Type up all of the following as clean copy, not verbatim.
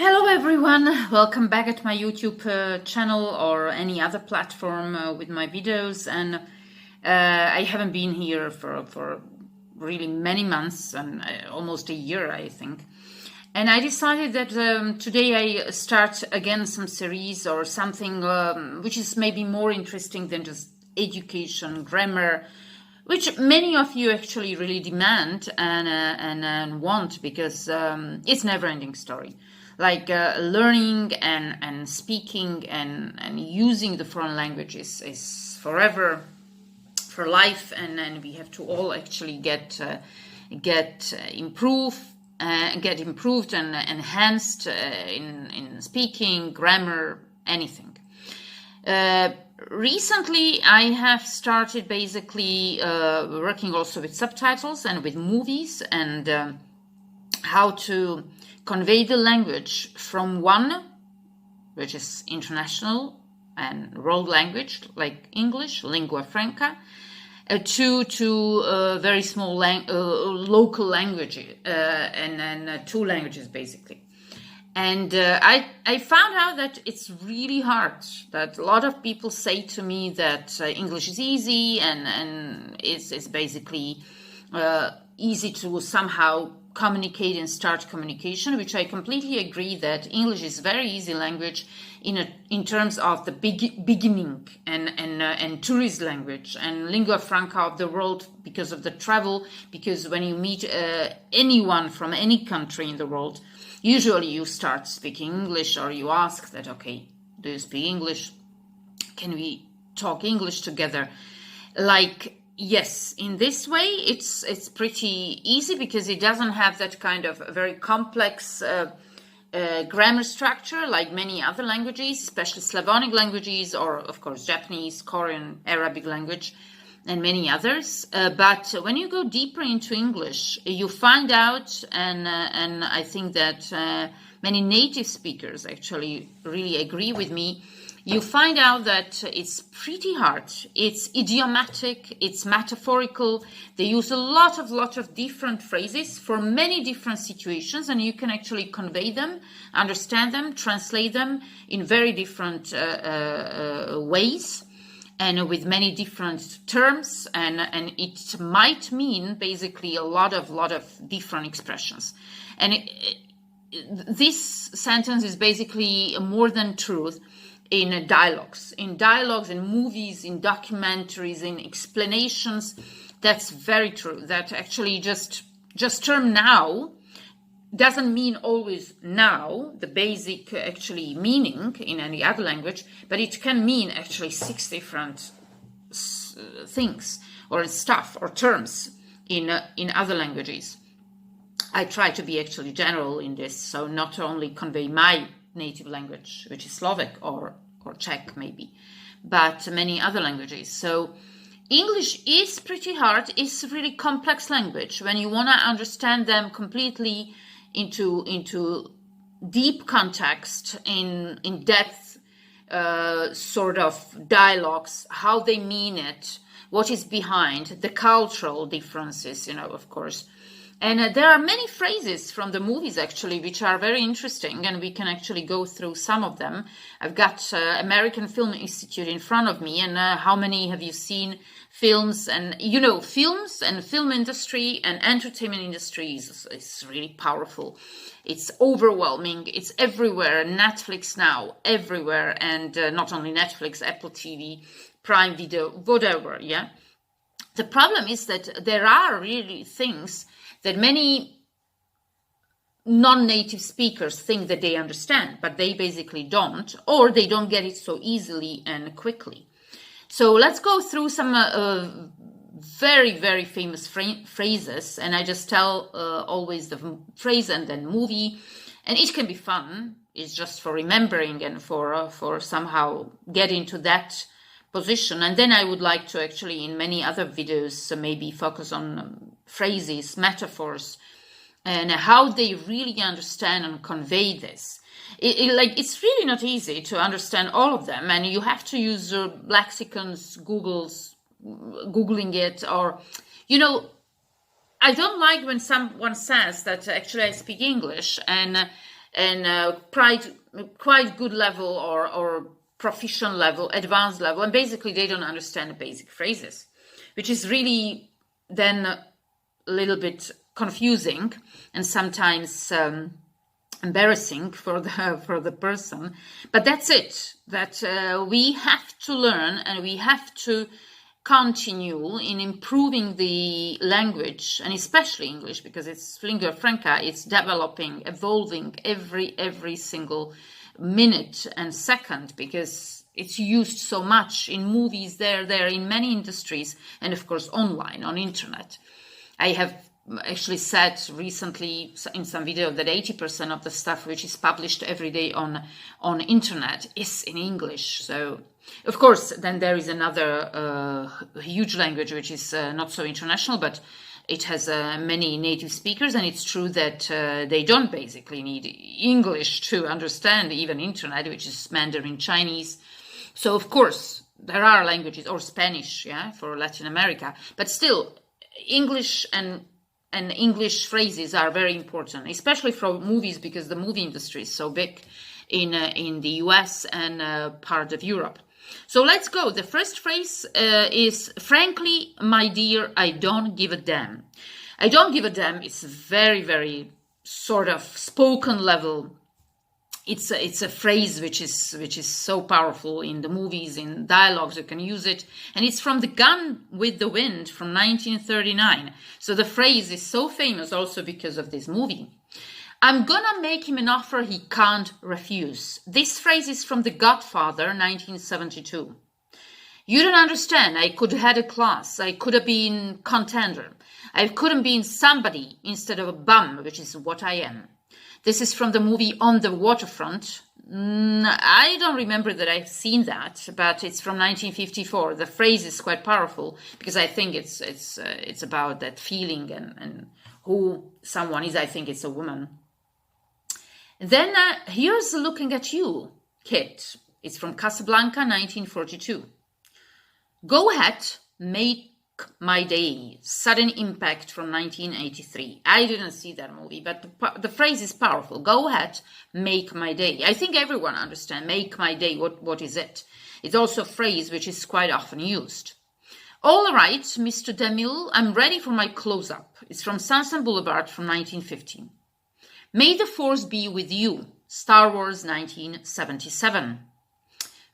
Hello everyone, welcome back at my YouTube channel or any other platform with my videos. And I haven't been here for really many months and almost a year, I think. And I decided that today I start again some series or something which is maybe more interesting than just education, grammar, which many of you actually really demand and want, because it's never-ending story. Like learning and speaking and using the foreign languages is forever, for life, and we have to all actually get improved and enhanced in speaking, grammar, anything. Recently, I have started basically working also with subtitles and with movies and how to convey the language from one, which is international and world language like English, lingua franca, to very small local language and two languages basically. And I found out that it's really hard, that a lot of people say to me that English is easy and it's basically easy to somehow communicate and start communication, which I completely agree that English is very easy language in terms of the beginning and tourist language and lingua franca of the world because of the travel, because when you meet anyone from any country in the world, usually you start speaking English, or you ask that, okay, do you speak English? Can we talk English together? Like, yes, in this way, it's pretty easy because it doesn't have that kind of very complex grammar structure like many other languages, especially Slavonic languages, or of course Japanese, Korean, Arabic language, and many others. But when you go deeper into English, you find out, and I think that many native speakers actually really agree with me, you find out that it's pretty hard. It's idiomatic, it's metaphorical. They use a lot of different phrases for many different situations, and you can actually convey them, understand them, translate them in very different ways and with many different terms, and it might mean basically a lot of different expressions. And this sentence is basically more than truth. In dialogues, in movies, in documentaries, in explanations, that's very true. That actually just term now doesn't mean always now, the basic actually meaning in any other language, but it can mean actually 6 different things or stuff or terms in other languages. I try to be actually general in this, so not only convey my native language, which is Slovak or Czech maybe, but many other languages. So English is pretty hard. It's a really complex language. When you want to understand them completely into deep context, in depth sort of dialogues, how they mean it, what is behind, the cultural differences, of course. And there are many phrases from the movies, actually, which are very interesting, and we can actually go through some of them. I've got American Film Institute in front of me, and how many have you seen films? And, films and film industry and entertainment industry is really powerful. It's overwhelming. It's everywhere. Netflix now, everywhere. And not only Netflix, Apple TV, Prime Video, whatever, yeah? The problem is that there are really things that many non-native speakers think that they understand, but they basically don't, or they don't get it so easily and quickly. So let's go through some very, very famous phrases, and I just tell always the phrase and then movie, and it can be fun. It's just for remembering and for somehow get into that position. And then I would like to actually in many other videos maybe focus on phrases, metaphors, and how they really understand and convey this. It's really not easy to understand all of them, and you have to use lexicons, Googling it, or I don't like when someone says that actually I speak English, and and quite good level or proficient level, advanced level, and basically they don't understand the basic phrases, which is really then a little bit confusing and sometimes embarrassing for the person. But that's it, that we have to learn and we have to continue in improving the language, and especially English, because it's lingua franca. It's developing, evolving every single minute and second, because it's used so much in movies, there in many industries, and of course online on internet. I have actually said recently in some video that 80% of the stuff which is published every day on internet is in English. So of course then there is another huge language which is not so international, but it has many native speakers, and it's true that they don't basically need English to understand even internet, which is Mandarin Chinese. So of course there are languages, or Spanish, for Latin America, but still English and English phrases are very important, especially for movies, because the movie industry is so big in the US and part of Europe. So let's go. The first phrase is, frankly, my dear, I don't give a damn. I don't give a damn. It's very, very sort of spoken level. It's a phrase which is so powerful in the movies, in dialogues. You can use it, and it's from The Gun with the Wind from 1939. So the phrase is so famous also because of this movie. I'm gonna make him an offer he can't refuse. This phrase is from The Godfather, 1972. You don't understand. I could have had a class. I could have been contender. I could have been somebody instead of a bum, which is what I am. This is from the movie On the Waterfront. I don't remember that I've seen that, but it's from 1954. The phrase is quite powerful because I think it's about that feeling and who someone is. I think it's a woman. Then here's Looking at You, Kid. It's from Casablanca, 1942. Go ahead, make my day. Sudden Impact from 1983. I didn't see that movie, but the phrase is powerful. Go ahead, make my day. I think everyone understands. Make my day. What is it? It's also a phrase which is quite often used. All right, Mr. DeMille, I'm ready for my close-up. It's from Sunset Boulevard from 1915. May the Force be with you. Star Wars, 1977.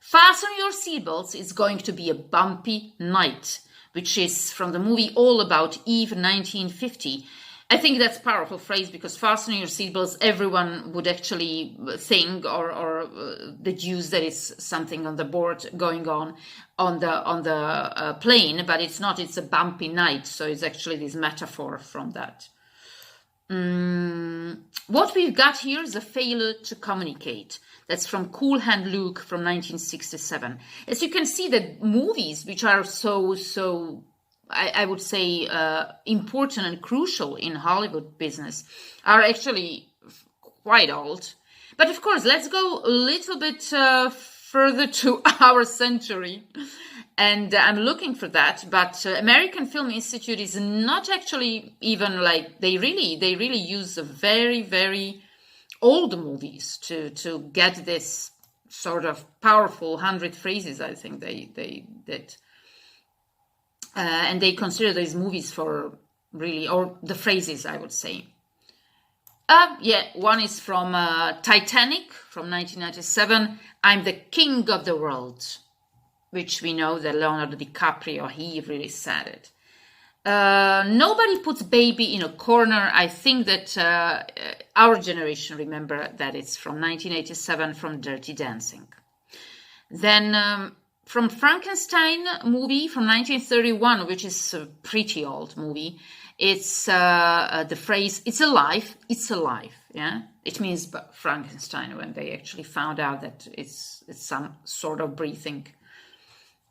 Fasten your seatbelts. It's going to be a bumpy night, which is from the movie All About Eve, 1950. I think that's a powerful phrase because fastening your seatbelts, everyone would actually think or deduce that it's something on the board going on the plane, but it's not. It's a bumpy night, so it's actually this metaphor from that. What we've got here is a failure to communicate. That's from Cool Hand Luke from 1967. As you can see, the movies which are so I would say important and crucial in Hollywood business are actually quite old. But of course, let's go a little bit further to our century. And I'm looking for that, but American Film Institute is not actually even like, they really use a very, very old movies to get this sort of powerful 100 phrases. I think they did. And they consider these movies for really, or the phrases, I would say. One is from Titanic from 1997. I'm the king of the world, which we know that Leonardo DiCaprio, he really said it. Nobody puts baby in a corner. I think that our generation remember that it's from 1987 from Dirty Dancing. Then from Frankenstein movie from 1931, which is a pretty old movie, it's the phrase, it's alive, yeah? It means Frankenstein when they actually found out that it's some sort of breathing.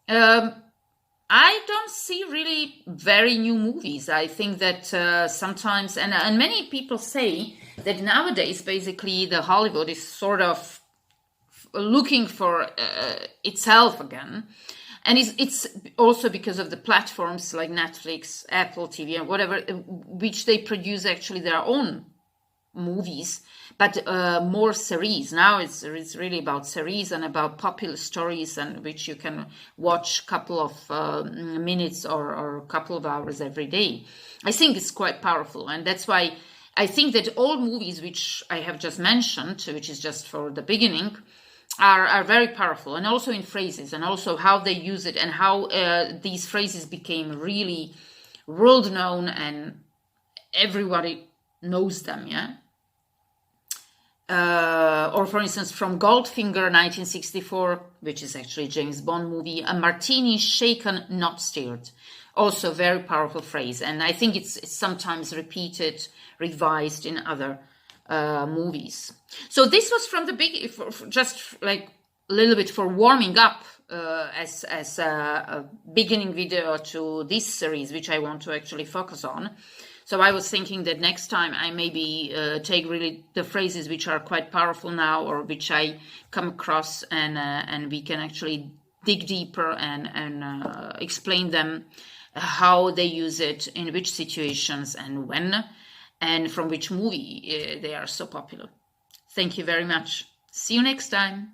I don't see really very new movies. I think that sometimes, and many people say that nowadays, basically, the Hollywood is sort of looking for itself again. And it's also because of the platforms like Netflix, Apple TV, and whatever, which they produce actually their own movies, but more series. Now it's really about series and about popular stories, and which you can watch a couple of minutes or a couple of hours every day. I think it's quite powerful, and that's why I think that all movies which I have just mentioned, which is just for the beginning, are very powerful, and also in phrases, and also how they use it, and how these phrases became really world known, and everybody knows them, yeah. Or for instance, from Goldfinger, 1964, which is actually a James Bond movie, a martini shaken, not stirred. Also very powerful phrase, and I think it's sometimes repeated, revised in other movies. So this was from the big, just like a little bit for warming up as a beginning video to this series, which I want to actually focus on. So I was thinking that next time I maybe take really the phrases which are quite powerful now, or which I come across, and we can actually dig deeper and explain them, how they use it, in which situations, and when, and from which movie they are so popular. Thank you very much. See you next time.